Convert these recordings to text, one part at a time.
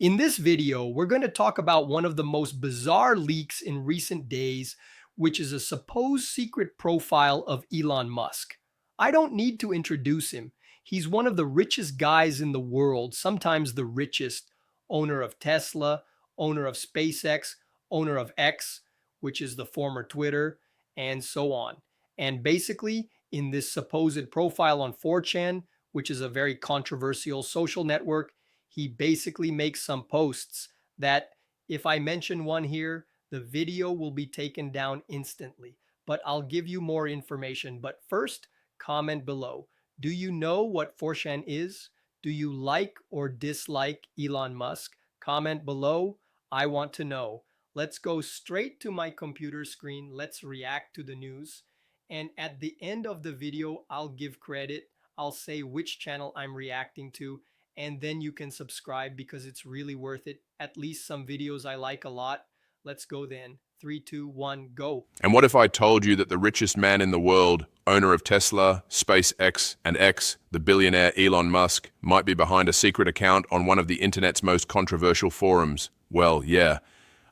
In this video, we're going to talk about one of the most bizarre leaks in recent days, which is a supposed secret profile of Elon Musk. I don't need to introduce him. He's one of the richest guys in the world, sometimes the richest, owner of Tesla, owner of SpaceX, owner of X, which is the former Twitter, and so on. And basically, in this supposed profile on 4chan, which is a very controversial social network, he basically makes some posts that, if I mention one here, the video will be taken down instantly. But I'll give you more information. But first, comment below. Do you know what 4chan is? Do you like or dislike Elon Musk? Comment below. I want to know. Let's go straight to my computer screen. Let's react to the news. And at the end of the video, I'll give credit. I'll say which channel I'm reacting to, and then you can subscribe because it's really worth it. At least some videos I like a lot. Let's go then. 3, 2, 1, go. And what if I told you that the richest man in the world, owner of Tesla, SpaceX, and X, the billionaire Elon Musk, might be behind a secret account on one of the internet's most controversial forums? Well, yeah.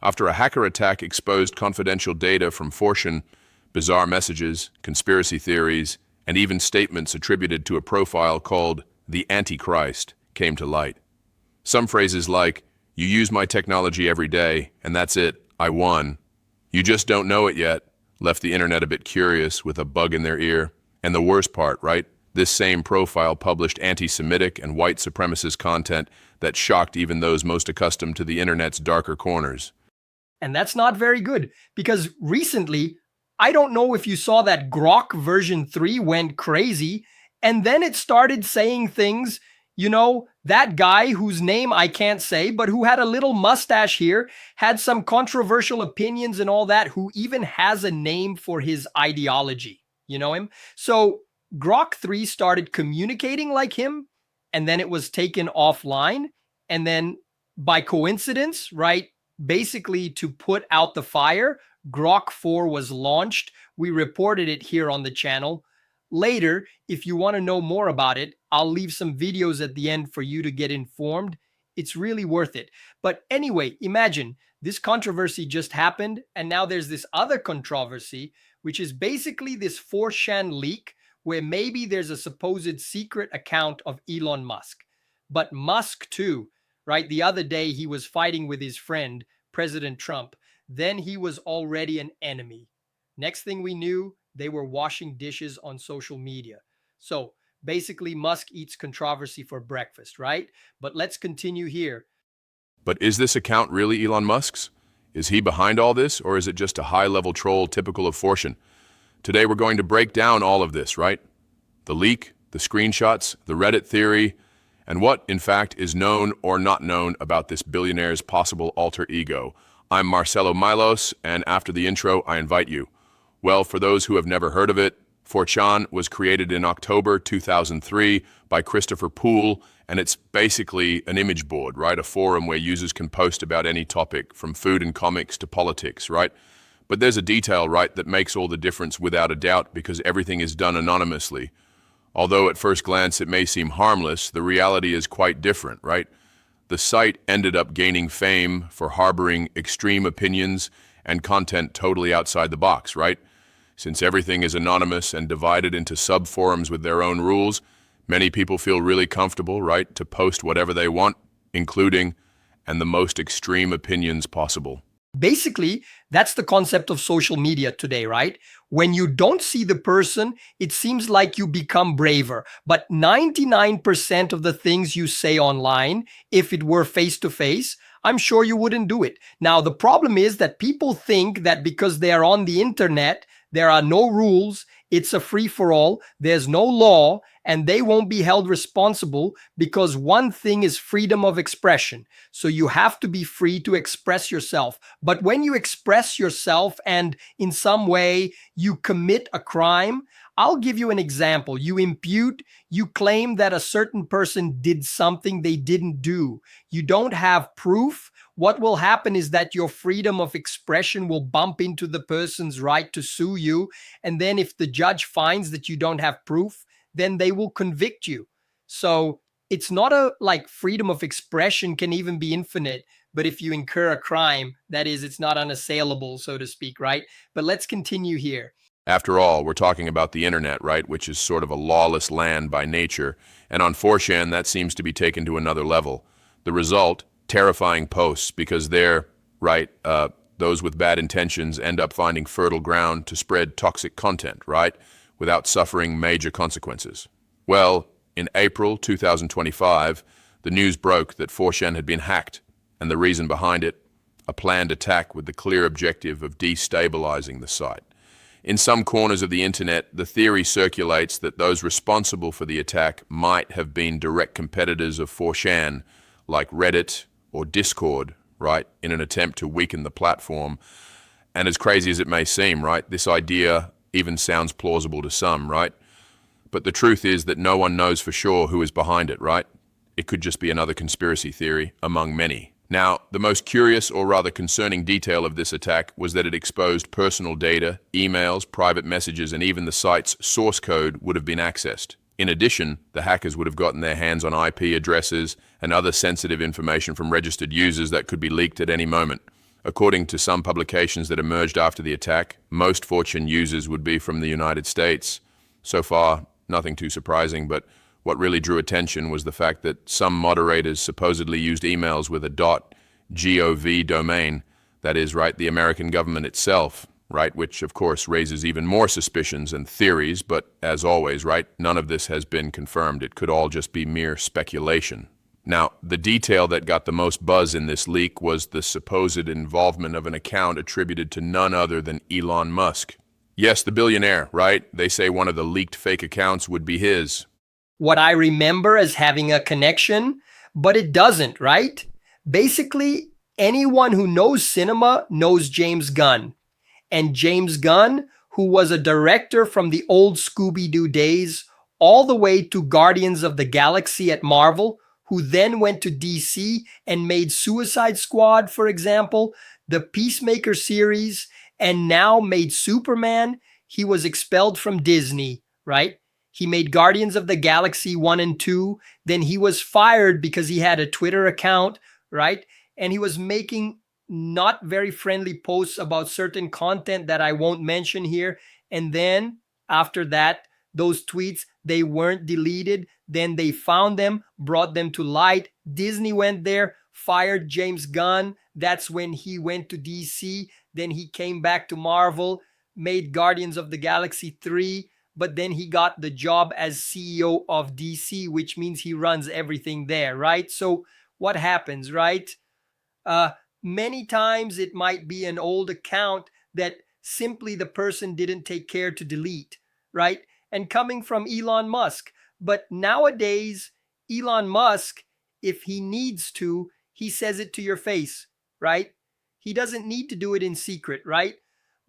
After a hacker attack exposed confidential data from 4chan, bizarre messages, conspiracy theories, and even statements attributed to a profile called the Antichrist came to light. Some phrases like, "You use my technology every day, and that's it, I won. You just don't know it yet," left the internet a bit curious with a bug in their ear. And the worst part, right? This same profile published anti-Semitic and white supremacist content that shocked even those most accustomed to the internet's darker corners. And that's not very good, because recently, I don't know if you saw that Grok version 3 went crazy, and then it started saying things, that guy whose name I can't say, but who had a little mustache here, had some controversial opinions and all that, who even has a name for his ideology. You know him? So Grok 3 started communicating like him, and then it was taken offline. And then by coincidence, right, basically to put out the fire, Grok 4 was launched. We reported it here on the channel. Later, if you want to know more about it, I'll leave some videos at the end for you to get informed. It's really worth it. But anyway, imagine this controversy just happened, and now there's this other controversy, which is basically this 4chan leak where maybe there's a supposed secret account of Elon Musk. But Musk too, right? The other day he was fighting with his friend, President Trump. Then he was already an enemy. Next thing we knew, they were washing dishes on social media. So basically, Musk eats controversy for breakfast, right? But let's continue here. But is this account really Elon Musk's? Is he behind all this, or is it just a high-level troll typical of 4chan? Today we're going to break down all of this, right? The leak, the screenshots, the Reddit theory, and what, in fact, is known or not known about this billionaire's possible alter ego. I'm Marcelo Milos, and after the intro, I invite you. Well, for those who have never heard of it, 4chan was created in October 2003 by Christopher Poole, and it's basically an image board, right? A forum where users can post about any topic, from food and comics to politics, right? But there's a detail, right, that makes all the difference without a doubt, because everything is done anonymously. Although at first glance it may seem harmless, the reality is quite different, right? The site ended up gaining fame for harboring extreme opinions and content totally outside the box, right? Since everything is anonymous and divided into sub-forums with their own rules, many people feel really comfortable, right, to post whatever they want, including and the most extreme opinions possible. Basically, that's the concept of social media today, right? When you don't see the person, it seems like you become braver. But 99% of the things you say online, if it were face-to-face, I'm sure you wouldn't do it. Now, the problem is that people think that because they are on the internet, there are no rules, it's a free-for-all, there's no law, and they won't be held responsible because one thing is freedom of expression. So you have to be free to express yourself. But when you express yourself and in some way you commit a crime, I'll give you an example. You claim that a certain person did something they didn't do. You don't have proof. What will happen is that your freedom of expression will bump into the person's right to sue you. And then if the judge finds that you don't have proof, then they will convict you. So it's not a like freedom of expression can even be infinite, but if you incur a crime, that is, it's not unassailable, so to speak, right? But let's continue here. After all, we're talking about the internet, right, which is sort of a lawless land by nature, and on 4chan that seems to be taken to another level. The result, terrifying posts, because they're, right, those with bad intentions end up finding fertile ground to spread toxic content, right, without suffering major consequences. Well, in April 2025, the news broke that 4chan had been hacked, and the reason behind it, a planned attack with the clear objective of destabilizing the site. In some corners of the internet, the theory circulates that those responsible for the attack might have been direct competitors of 4chan, like Reddit or Discord, right, in an attempt to weaken the platform. And as crazy as it may seem, right, this idea even sounds plausible to some, right? But the truth is that no one knows for sure who is behind it, right? It could just be another conspiracy theory among many. Now, the most curious or rather concerning detail of this attack was that it exposed personal data, emails, private messages, and even the site's source code would have been accessed. In addition, the hackers would have gotten their hands on IP addresses and other sensitive information from registered users that could be leaked at any moment. According to some publications that emerged after the attack, most 4chan users would be from the United States. So far, nothing too surprising, but what really drew attention was the fact that some moderators supposedly used emails with a .gov domain, that is, right, the American government itself, right, which of course raises even more suspicions and theories, but as always, right, none of this has been confirmed. It could all just be mere speculation. Now, the detail that got the most buzz in this leak was the supposed involvement of an account attributed to none other than Elon Musk. Yes, the billionaire, right? They say one of the leaked fake accounts would be his. What I remember as having a connection, but it doesn't, right? Basically, anyone who knows cinema knows James Gunn. And James Gunn, who was a director from the old Scooby-Doo days, all the way to Guardians of the Galaxy at Marvel, who then went to DC and made Suicide Squad, for example, the Peacemaker series, and now made Superman. He was expelled from Disney, right? He made Guardians of the Galaxy 1 and 2. Then he was fired because he had a Twitter account, right? And he was making not very friendly posts about certain content that I won't mention here. And then after that, those tweets, they weren't deleted. Then they found them, brought them to light. Disney went there, fired James Gunn. That's when he went to DC. Then he came back to Marvel, made Guardians of the Galaxy 3. But then he got the job as CEO of DC, which means he runs everything there, right? So what happens, right? Many times it might be an old account that simply the person didn't take care to delete, right? And coming from Elon Musk. But nowadays, Elon Musk, if he needs to, he says it to your face, right? He doesn't need to do it in secret, right?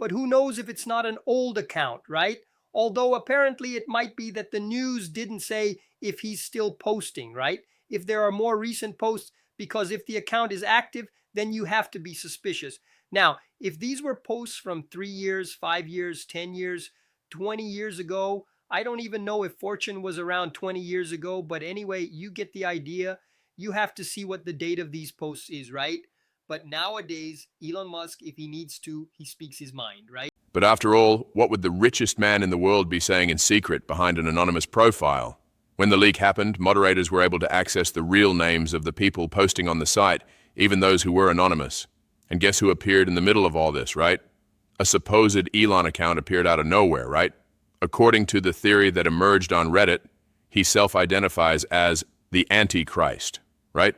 But who knows if it's not an old account, right? Although apparently it might be that the news didn't say if he's still posting, right? If there are more recent posts, because if the account is active, then you have to be suspicious. Now, if these were posts from 3 years, 5 years, 10 years, 20 years ago, I don't even know if 4chan was around 20 years ago, but anyway, you get the idea. You have to see what the date of these posts is, right? But nowadays, Elon Musk, if he needs to, he speaks his mind, right? But after all, what would the richest man in the world be saying in secret behind an anonymous profile? When the leak happened, moderators were able to access the real names of the people posting on the site, even those who were anonymous. And guess who appeared in the middle of all this, right? A supposed Elon account appeared out of nowhere, right? According to the theory that emerged on Reddit, he self-identifies as the Antichrist, right?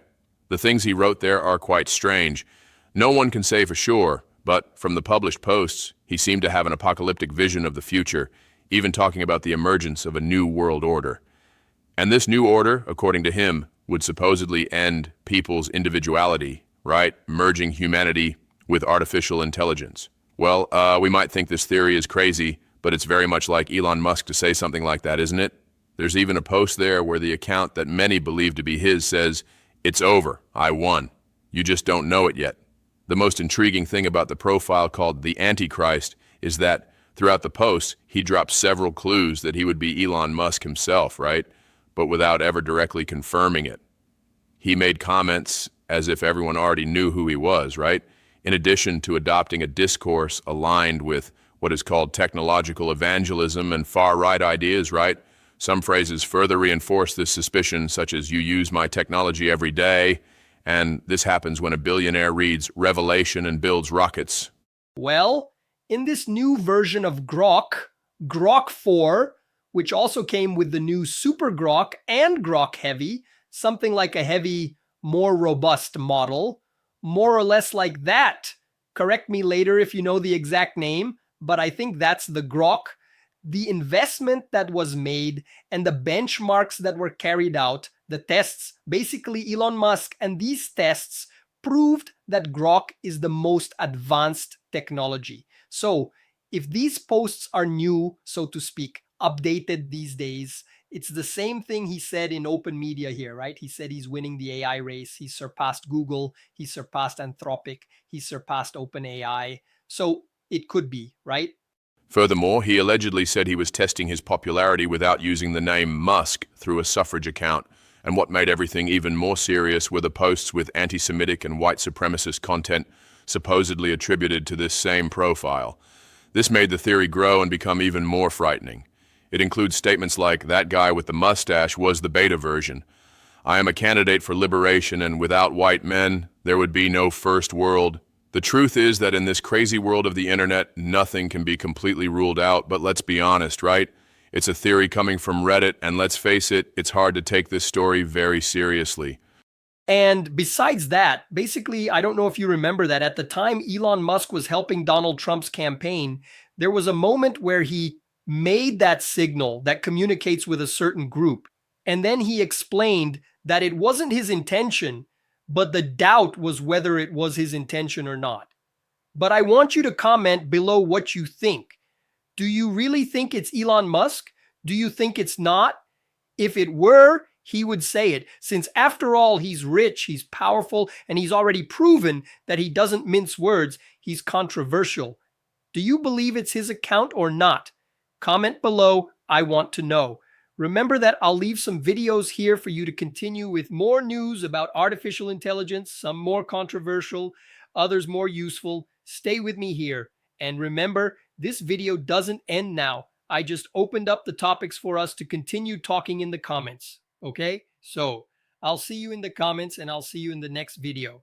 The things he wrote there are quite strange. No one can say for sure, but from the published posts, he seemed to have an apocalyptic vision of the future, even talking about the emergence of a new world order. And this new order, according to him, would supposedly end people's individuality, right? Merging humanity with artificial intelligence. Well, we might think this theory is crazy, but it's very much like Elon Musk to say something like that, isn't it? There's even a post there where the account that many believe to be his says, "It's over, I won. You just don't know it yet." The most intriguing thing about the profile called the Antichrist is that throughout the post, he dropped several clues that he would be Elon Musk himself, right? but without ever directly confirming it. He made comments as if everyone already knew who he was, right? In addition to adopting a discourse aligned with what is called technological evangelism and far-right ideas, right? Some phrases further reinforce this suspicion, such as "you use my technology every day," and "this happens when a billionaire reads Revelation and builds rockets." Well, in this new version of Grok, Grok 4, which also came with the new Super Grok and Grok Heavy, something like a heavy, more robust model, more or less like that. Correct me later if you know the exact name, but I think that's the Grok. The investment that was made and the benchmarks that were carried out, the tests, basically Elon Musk and these tests proved that Grok is the most advanced technology. So if these posts are new, so to speak, updated these days, it's the same thing he said in open media here, right? He said he's winning the AI race. He surpassed Google. He surpassed Anthropic. He surpassed OpenAI. So it could be, right? Furthermore, he allegedly said he was testing his popularity without using the name Musk through a suffrage account. And what made everything even more serious were the posts with anti-Semitic and white supremacist content supposedly attributed to this same profile. This made the theory grow and become even more frightening. It includes statements like, "That guy with the mustache was the beta version. I am a candidate for liberation, and without white men, there would be no first world." The truth is that in this crazy world of the internet, nothing can be completely ruled out, but let's be honest, right? It's a theory coming from Reddit, and let's face it, it's hard to take this story very seriously. And besides that, basically, I don't know if you remember that at the time Elon Musk was helping Donald Trump's campaign, there was a moment where he made that signal that communicates with a certain group. And then he explained that it wasn't his intention, but the doubt was whether it was his intention or not. But I want you to comment below what you think. Do you really think it's Elon Musk? Do you think it's not? If it were, he would say it, since after all, he's rich, he's powerful, and he's already proven that he doesn't mince words. He's controversial. Do you believe it's his account or not? Comment below. I want to know. Remember that I'll leave some videos here for you to continue with more news about artificial intelligence, some more controversial, others more useful. Stay with me here. And remember, this video doesn't end now. I just opened up the topics for us to continue talking in the comments. Okay? So, I'll see you in the comments and I'll see you in the next video.